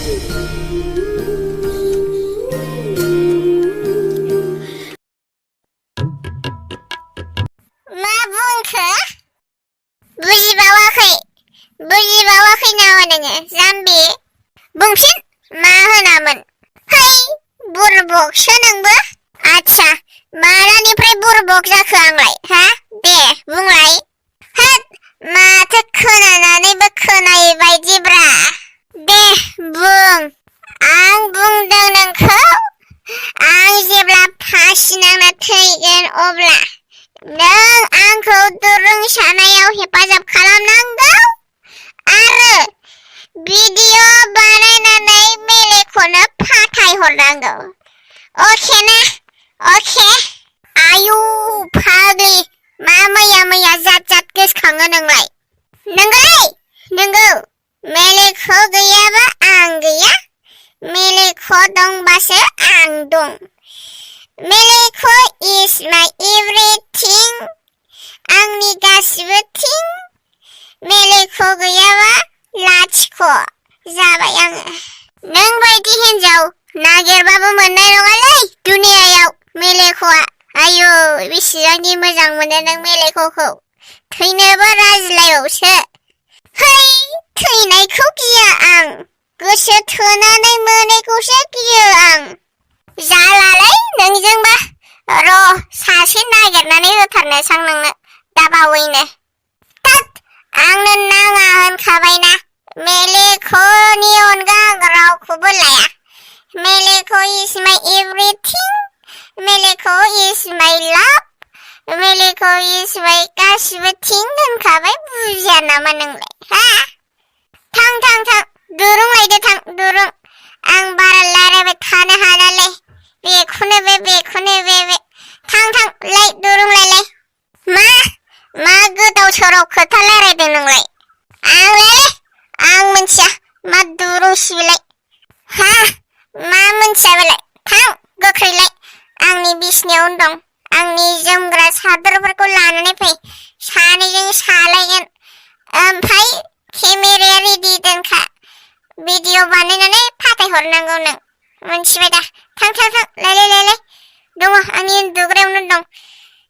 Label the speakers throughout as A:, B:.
A: मा बुंखो? बुजिबावाखै नामा नोङो जाम्बि? बुंफिन मा होनामोन? है बुरबकसो नोंबो? आच्छा मालानिफ्राय बुरबक जाखो आंलाय हा? दे बुंलाय। होद माथो खोनानानैबो खोनायै बायदिब्रा। दे बुं। आं बुंदों नोंखौ आं जेब्ला फासि नांना थैगोन अब्ला नों आंखौ दुरुं सानायाव हेफाजाब खालामनांगौ आरो भिडिअ' बानायनानै मेलेखौनो फाथायहरनांगौ। अके ना? अके? आयु फाग्लि मा मैया जात गोसोखाङो नोंलाय? नोंगौलै नोंगौ। मेलेखौ गैयाबा आं गैया। मेलेख दंबासो आं दं। मेलेख इज माय एभ्रिथिं। आंनि गासिबो थिं। मेलेख गैयाबा लाथिख' जाबाय आङो। नों बायदि हिनजाव नागिरबाबो मोननाय नङालै दुनियायाव मेलेखआ। आयु बेसेबांदि मोजां मोनो नों मेलेखखौ। थैनोबो राजिलायबावसो। है थैनायखौ गिया आं। गोसो थोनानै मोनैखौसो गियो आं। जालालै नोंजोंबा। र' सासे नागिरनानै होथारनोसां नोंनो दाबावैनो। थोद आंनो नाङा होनखाबायना। मेलेखनि अनगा आं रावखौबो लाया। मेलेख इज माय एभ्रिथिं। मेलेख इज माय लाभ। मेलेख इज माय गासिबो थिं होनखाबाय बुजिया नामा नोंलाय हा? थां दुरुं लायदो थां दुरुं। आं बारा रायलायबाय थानो हालालै। बेखौनो बे थां लाय दुरुं लायलाय। मा गोदाव सोराव खोथा रायलायदों नोंलाय? आं मिथिया मा दुरुं सिबिलाय। हा मा मिथिया बेलाय? थां गोख्रैलाय। आंनि बिसिनायावनो दं। आंनि जोमग्रा सादोरफोरखौ लानानै फै। सानैजों सालायगोन। ओमफ्राय केमेराया रेडि दोनखा। भिडिअ' बानायनानै फाथायहरनांगौ नों। मिथिबाय दा? थां लायलाय। दङ आंनि उन्दुग्रायावनो दं।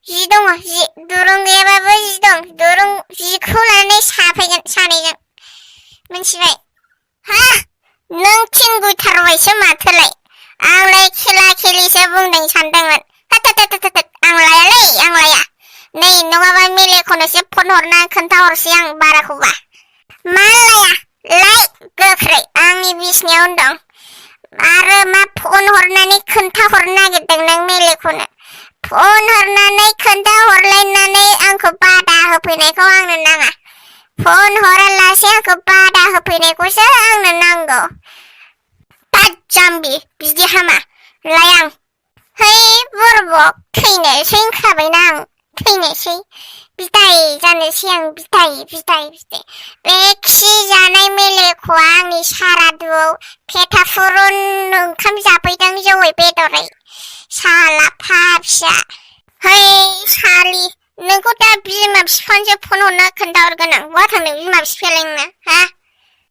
A: जि दङ जि। दुरुं गैयाबाबो जि दं। दुरुं जिखौ लानानै साफैगोन सानैजों। मिथिबाय? हा नों थिनगुयथारबायसो माथोलाय। आंलाय खेला खेलिसो बुंदों सानदोंमोन। होद आं लाया। नै नङाबा मेलेखनोसो फन हरना खोन्थाहरसै आं बाराखौबा। मा लाया? लाय गोख्रै आंनि बिसिनायावनो दं। आरो मा फन हरनानै खोन्थाहरनो नागिरदों नों मेलेखनो? फन हरनानै खोन्थाहरलायनानै आंखौ बादा होफैनायखौ आंनो नाङा। फन हरालासे आंखौ बादा होफैनायखौसो आंनो नांगौ। थोद जाम्बि बिदि हामा। लाय आं। है बुरबक थैनोसै होनखाबायना आं। थैनोसै। बिदाय जानोसै आं बिदाय। बे खि जानाय मेलेखआ आंनि सारादुआव पेटाफुरुन ओंखाम जाफैदों जौयै बेदरै। साला फाफिया। है सालि नोंखौ दा बिमा बिफानोसो फन हरना खोन्थाहरगोन आं। बहा थांदों बिमा बिफायालाय नोंना हा?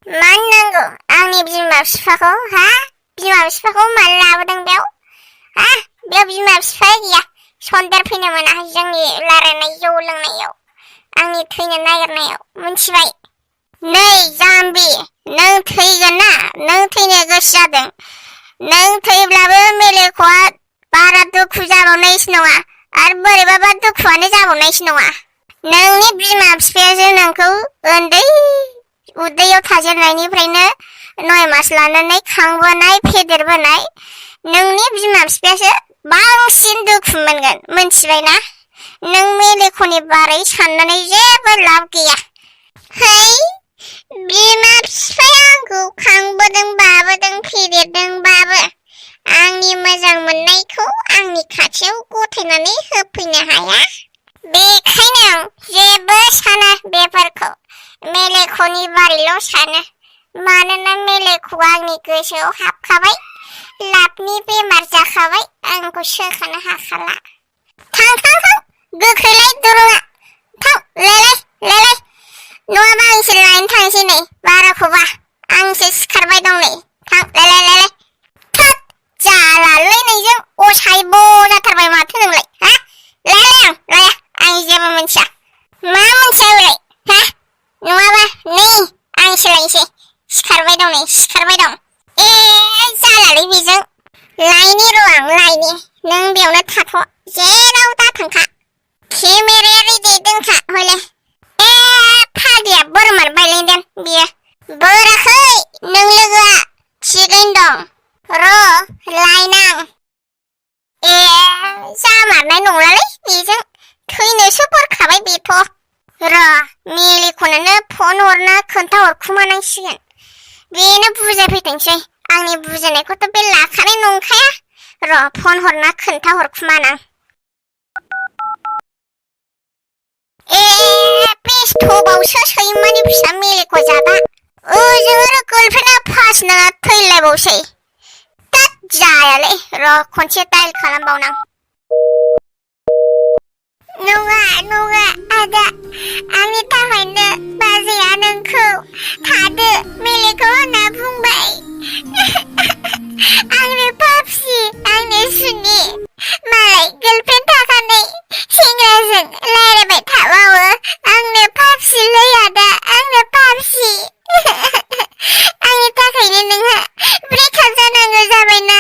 A: मानो नांगौ आंनि बिमा बिफाखौ हा? बिमा बिफाखौ मानो लाबोदों बेयाव? हा बेयाव बिमा बिफा गैया। सन्देरफैनो मोना जोंनि रायलायनाय जौ लोंनायाव। आंनि थैनो नागिरनायाव। मिथिबाय? नै जाम्बि नों थैगोन ना? नों थैनो गोसो जादों? नों थैब्लाबो मेलेखआ बारा दुखु जाबावनायसो नङा। आरो बोरैबाबा दुखुआनो जाबावनायसो नङा। नोंनि बिमा बिफायासो नोंखौ उदैयाव थाजेननायनिफ्रायनो 9 मास लानानै खांबोनाय फेदेरबोनाय। नोंनि बिमा बिफायासो बांसिन दुखु मोनगोन। मिथिबायना? नों मेलेखनि बारै साननानै जेबो लाब गैया। है बिमा बिफाया आंखौ खांबोदों बाबोदों फेदेरदोंबाबो आंनि मोजां मोननायखौ आंनि खाथियाव गथायनानै होफैनो हाया। बेखायनो आं जेबो साना बेफोरखौ। मेलेखनि बारैल' सानो। मानोना मेलेखआ आंनि गोसोआव हाबखाबाय। लाबनि बेमार जाखाबाय। आंखौ सोखानो हाखाला। थां गोख्रैलाय दुरुङा। थां लायलाय। नङाबा आंसो लायनो थांसै नै बाराखौबा। आंसो सिखारबाय दं नै। थां सिखारबाय दं जालालै बेजों लाइनि र' आं लाइनि नों बेयावनो थाथ' जेराव दा थांखा केमेराया रेडि दोनखा हले फाग्लिया बोरमार बायलायदों बियो बोराखै नों लोगोआ थिगैनो दं र' लायनां जामारनाय नंलालै बेजों थैनोसो बोरखाबाय बेथ' र' मेलेखौनो फन हरना खोन्थाहरखुमानांसिगोन बेनो बुजायफैथोंसै आंनि बुजायनायखौथ' बे लाखानाय नंखाया र' फन हरना खोन्थाहरखुमानां बेस्थ'बावसो सैमानि फिसा मेलेखौ जादा ओजों आरो गार्लफ्रेन्डआ फास नाङा थैलायबावसै तात जायालै र' खनसे डाइल खालामबावनां नङा आदा आंनि थाखायनो बाजैया नोंखौ थादो मेलेखौ होनना बुंबाय आंनो पापसि आंनो सुनि मालाय गार्लफ्रेन्ड थाखानाय सेंग्राजों रायलायबाय थाबावो आंनो पापसिलै आदा आंनो पापसि आंनि थाखायनो नोंहा ब्रेकआप जानांगौ जाबायना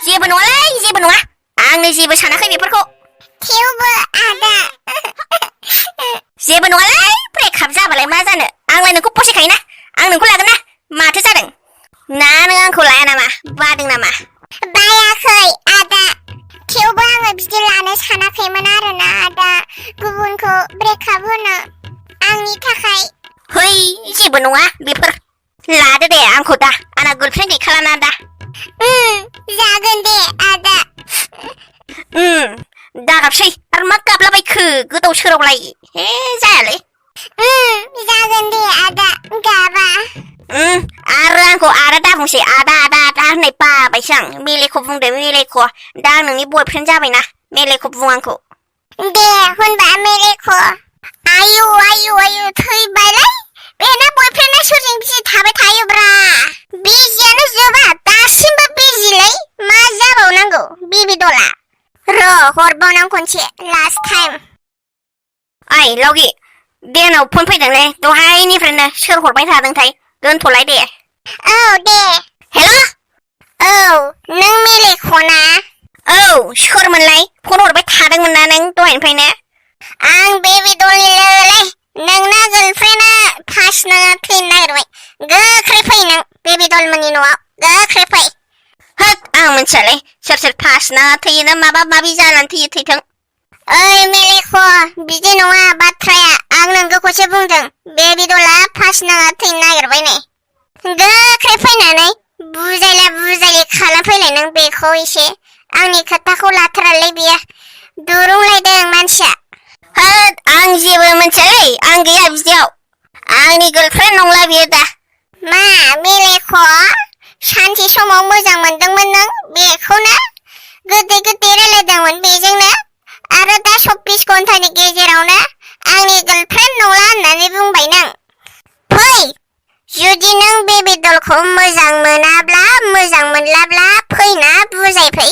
A: जेबो नङालै जेबो नङा आंनो जेबो सानाखै बेफोरखौ थेवबो आदा जेबो नङालै ब्रेकआप जाबालाय मा जानो आंलाय नोंखौ फसायखायोना आं नोंखौ लागोन ना माथो जादों ना नों आंखौ लाया नामा बादों नामा बायाखै आदा थेवबो आङो बिदि लानो सानाखैमोन आरोना आदा गुबुनखौ ब्रेकआप होनो आंनि थाखाय है जेबो नङा बेफोर लादो दे आंखौ दा आंना गार्लफ्रेन्ड गैखालाना दा जागोन दे आदा दागाबसै आरो मा गाबलाबायखो गोदाव सोरावलाय हे जायालै जागोन दे आदा गाबा आरो आंखौ आदा दाबुंसै आदा होननाय बाबायसो आं मेलेखौ बुंदो मेलेखौ दा आं नोंनि बयफ्रेन्ड जाबायना मेलेखौ बुं आंखौ दे होनबा मेलेखौ आयु थैबायलै बेना बयफ्रेन्डआ सोरजों बिजि थाबाय थायोब्रा बिजियानो जोबा दासिमबो बिजिलै मा जाबावनांगौ बेबि दला र' हरबावनां खनसे लास्ट टाइम ओइ लगी दे आंनाव फन फैदोंलै दहायनिफ्रायनो सोर हरबाय थादोंथाय दोनथ'लाय दे औ दे हेल' औ नों मेलेख'ना औ सोरमोनलाय फन हरबाय थादोंमोन ना नों दहायनिफ्रायनो आं बेबि दलनिलोलै नोंना गार्लफ्रेन्डआ फास नाङा थैनो नागिरबाय गोख्रै फै नों बेबि दलमोननि न'आव गोख्रै फै होद आं मिथियालै सोर फास नाङा थैयो ना माबा माबि जानानै थैयो थैथों ओइ मेलेख' बिदि नङा बाथ्राया आं नोंगौखौसो बुंदों बेबि दला फास नाङा थैनो नागिरबाय नै गोख्रै फैनानै बुजायलि खालामफैलाय नों बेखौ एसे आंनि खोथाखौ लाथारालै बियो दुरुंलायदों मानसिया होद आं जेबो मिथियालै आं गैया बिदियाव आंनि गार्लफ्रेन्ड नंला बियो दा मा मेलेख' सानसे समाव मोजां मोनदोंमोन नों बेखौनो गोदै रायलायदोंमोन बेजोंनो आरो दा 24 घन्टानि गेजेरावनो आंनि गार्लफ्रेन्ड नंला होननानै बुंबाय नों फै जुदि नों बेबि दलखौ मोजां मोनलाब्ला फैना बुजायफै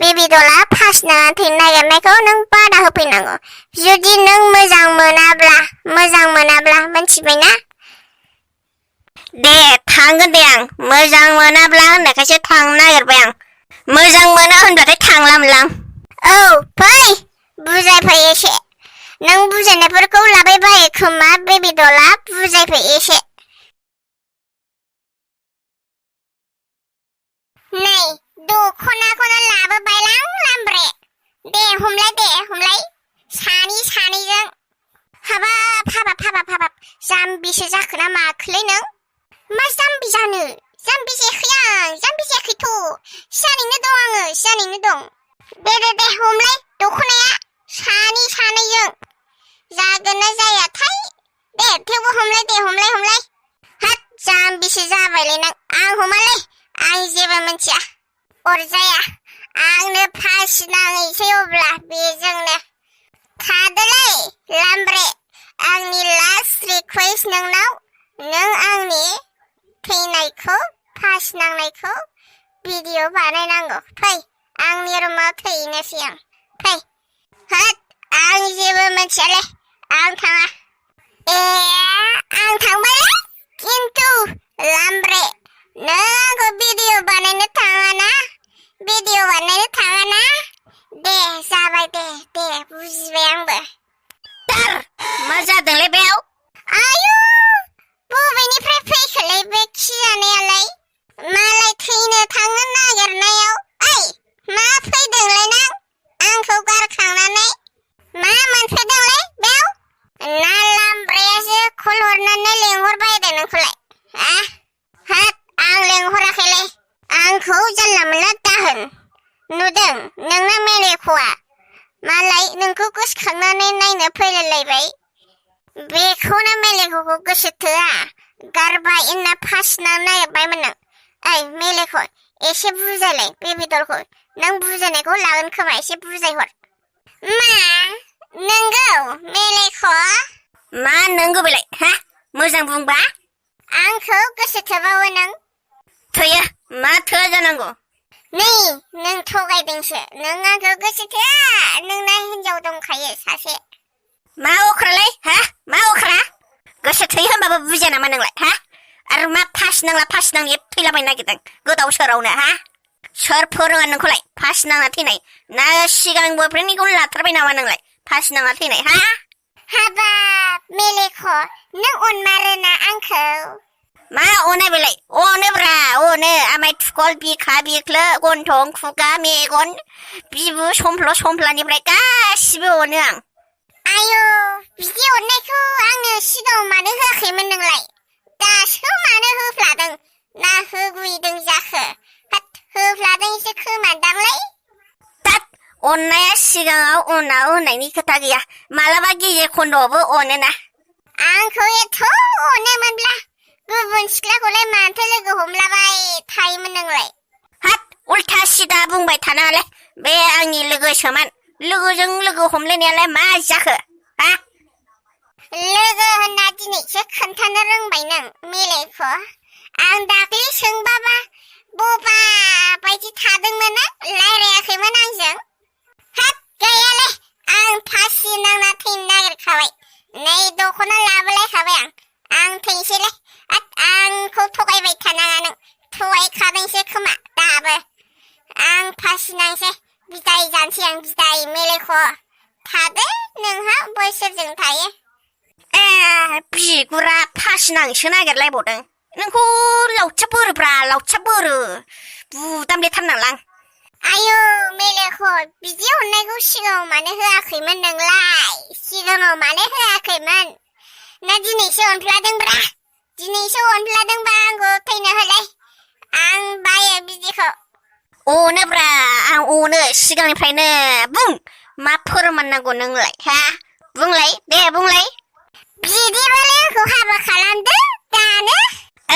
A: बेबि दला फास नाङा थैनो नागिरनायखौ नों बादा होफैनांगौ जुदि नों मोजां मोनाब्ला मिथिबायना दे थांगोन दे आं मोजां मोनाब्ला होननायखायसो थांनो नागिरबाय आं मोजां मोना होनबाथाय थांला मोनलां औ फै बुजायफै एसे नों बुजायनायफोरखौ लाबाय बायो खोमा बेबि दला बुजायफै एसे नै दख'नाखौनो लाबोबायलां लामब्रे दे हमलाय सानैजों हाबाब जाम्बिसो जाखोना माखोलै नों मा जाम्बि जानो जाम्बि जायाखैथ' सियानैनो दं दे हमलाय दख'नाया सानैजों जागोन ना जायाथाय दे थेवबो हमलाय हाथ जाम्बिसो जाबायलै नों आं हमालै आं जेबो मिथिया अरजाया आंनो फासि नाङैसै अब्ला बेजोंनो थादोलै लामब्रे आंनि लास्ट रिकुवेस्ट नोंनाव नों आंनि थैनायखौ फासि नांनायखौ भिडिअ बानायनांगौ फै आंनि रुमाव थैनोसै आं फै होद आं जेबो मिथियालै आं थाङा आं थांबाय खिन्थु लामब्रे नों आंखौ भिडिअ बानायनो थाङाना दे जाबाय दे बुजिबाय आंबो दार मा जादोंलै बेयाव आयु बबेनिफ्राय फैखोलै बे खिजानायालाय मालाय थैनो थांनो नागिरनायाव ओइ मा फैदोंलै नों आंखौ गारखांनानै मा मोनफैदोंलै बेयाव ना लामब्रायासो कल हरनानै लेंहरबायदों नोंखौलाय हाट आं लेंहराखैलै आंखौ जानला मोनला दाहोन नुदों नोंना मेलेख'आ मालाय नोंखौ गोसोखांनानै नायनो फैलायलायबाय बेखौनो मेलेख'खौ गोसो थोआ गारबाय होनना फासिनो नागिरबायमोन नों ओइ मेलेख' एसे बुजायलाय बे बेदरखौ नों बुजायनायखौ लागोन खोमा एसे बुजायहर मा नोंगौ मेलेख' मा नोंगौ बेलाय हा मोजां बुंबा आंखौ गोसो थोबावो नों थोयो मा थोआ जानांगौ नै नों थगायदोंसो नों आंखौ गोसो थोआ नोंना हिनजाव दंखायो सासे मा अख्रालै हा मा अख्रा गोसो थोयो होनबाबो बुजिया नामा नोंलाय हा आरो मा फास नांला थैलाबायनो नागिरदों गोदाव सोरावनो हा सोर फोरोङा नोंखौलाय फास नांना थैनाय ना सिगां बयफ्रेन्डनिखौनो लाथारबाय नामा नोंलाय फास नांना थैनाय हा हाबाब मेलेख' नों अनमारोना आंखौ मा अना बेलाय अनोब्रा अनो आमाय थुखल बिखा बिख्लो गन्थं खुगा मेगन बिबु समफ्लनिफ्राय गासिबो अनो आं आयौ बिदि अननायखौ आंनो सिगाङाव मानो होआखैमोन नोंलाय दासो मानो होफ्लादों ना होगुयैदों जाखो होफ्लादोंसो खोमादांलै तात अननाया सिगाङाव उनाव होननायनि खोथा गैया मालाबा गेजेर खन्द'आवबो अनोना आंखौ एथ' अनोमोनब्ला गुबुन सिख्लाखौलाय माथो लोगो हमलाबाय थायोमोन नोंलाय हाट उल्था सिदा बुंबाय थानाङालै बे आंनि लोगोसोमोन लोगोजों लोगो हमलायनायालाय मा जाखो हा लोगो होनना दिनैसो खोन्थानो रोंबाय नों मेलेख' आं दाख्लै सोंबाबा बबा बायदि थादोंमोन ना रायरायाखैमोन आंजों हाट गैयालै आं फासि नांना थैनो नागिरखाबाय नै दख'ना लाबोलायखाबाय आं थैनोसैलै आंखौ थगायबाय थानाङा नों थगायखादोंसो खोमा दाबो आं फासि नांसै बिदाय जानोसै आं बिदाय मेलेख' थादो नोंहा बोसोरजों थायो बिगुरा फासि नांसो नागिरलायबावदों नोंखौ लावथिया बोरो बुदामलेथारनांलां आयौ मेलेख' बिदि अननायखौ सिगाङाव मानो होआखैमोन नोंलाय सिगाङाव मानो होआखैमोन ना दिनैसो अनफ्लादोंब्रा दिनैसो अनफ्लादोंबा आंखौ थैनो होलाय आं बायो बिदिखौ अनोब्रा आं अनो सिगांनिफ्रायनो बुं मा फोरमान नांगौ नोंलाय हा बुंलाय दे बुंलाय बिदिबालाय आंखौ हाबा खालामदो दानो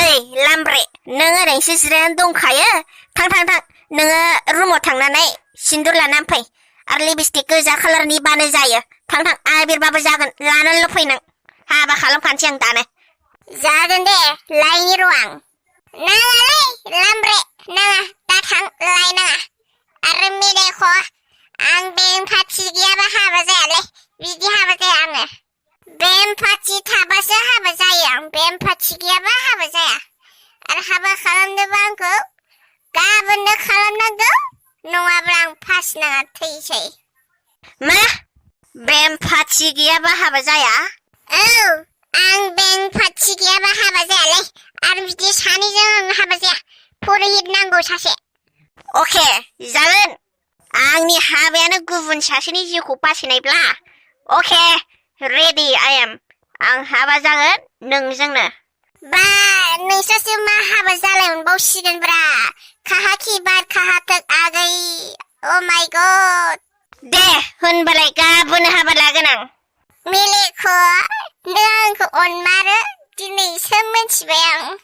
A: ओइ लामब्रे नों ओरैनोसो जिरायनानै दंखायो थां नोङो रुमाव थांनानै सिन्दुर लानानै फै आरो लिपस्टिक गोजा खालारनि बानो जायो थां आबिरबाबो जागोन लानानैल' फै नों हाबा खालामखानोसै आं दानो जागोन दे लायनि र' आं नाङालै लामब्रे नाङा दा थां लायनाङा आरो मेलेख' आं बेमफाथि गैयाबा हाबा जायालै बिदि हाबा जाया आङो बेमफाथि थाबासो हाबा जायो आं बेमफाथि गैयाबा हाबा जाया आरो हाबा खालामनोबा आंखौ गाबोननो खालामनांगौ नङाब्ला आं फासि नाङा थैसै मा बेमफाथि गैयाबा हाबा जाया औ आं बेमफाथि गैयाबा हाबा जायालै आरो बिदि सानैजों आं हाबा जाया पुरहित नांगौ सासे अके जागोन आंनि हाबायानो गुबुन सासेनि जिउखौ बासायनायब्ला अके रेडि आइ एम आं हाबा जागोन नोंजोंनो बा नोंसोरसो मा हाबा जालायमोनबावसिगोनब्रा काहा की बात काहा तक आ गई ओ माय गड दे होनबालाय गाबोन हाबा लागोन आं मेलेख' नों आंखौ अनमारो दिनैसो मिथिबाय आं